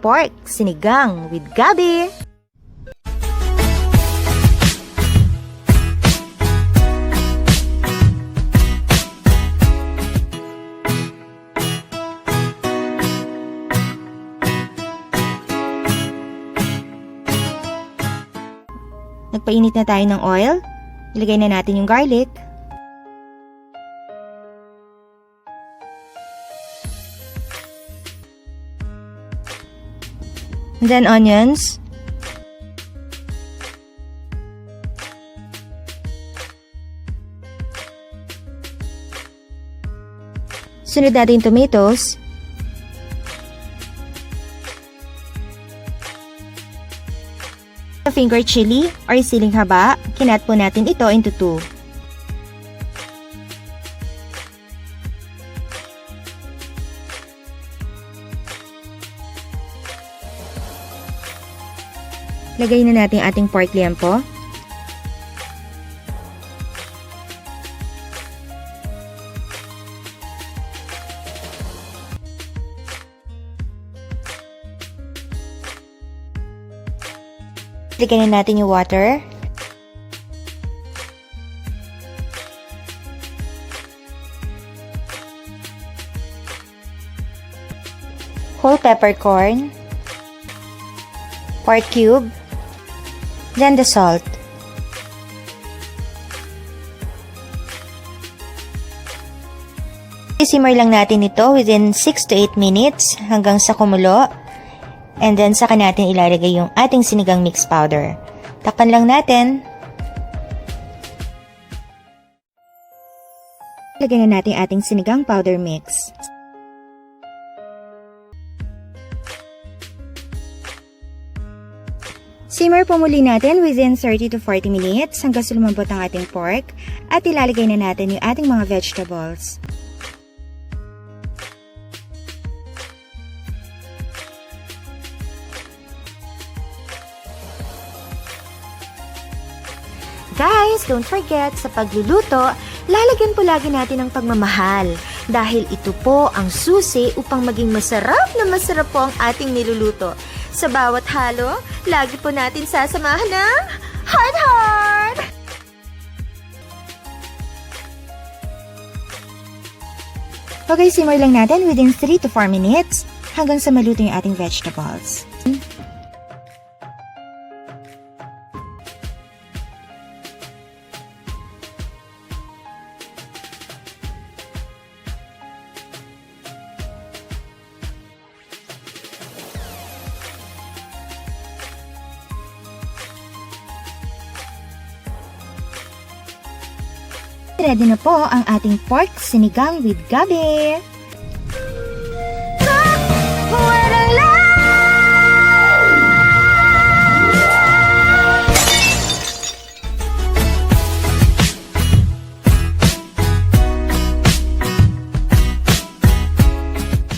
pork sinigang with gabi. Nagpainit na tayo ng oil. Ilagay na natin yung garlic. And then onions. Sunod natin yung tomatoes. Finger chili or siling haba, kinat po natin ito into 2. Lagay na natin ating pork liempo. Lagyan na natin yung water. Whole peppercorn. Pork cube. Then the salt. Simmer lang natin ito within 6 to 8 minutes hanggang sa kumulo. And then, saka natin ilalagay yung ating sinigang mix powder. Takpan lang natin. Lagyan na natin ating sinigang powder mix. Simmer po muli natin within 30 to 40 minutes hanggang sa lumambot ang ating pork. At ilalagay na natin yung ating mga vegetables. Guys, don't forget, sa pagluluto, lalagyan po lagi natin ng pagmamahal dahil ito po ang susi upang maging masarap po ang ating niluluto. Sa bawat halo, lagi po natin sasamahan ng heart! Okay, simmer lang natin within 3 to 4 minutes hanggang sa maluto yung ating vegetables. Ready na po ang ating pork sinigang with gabi.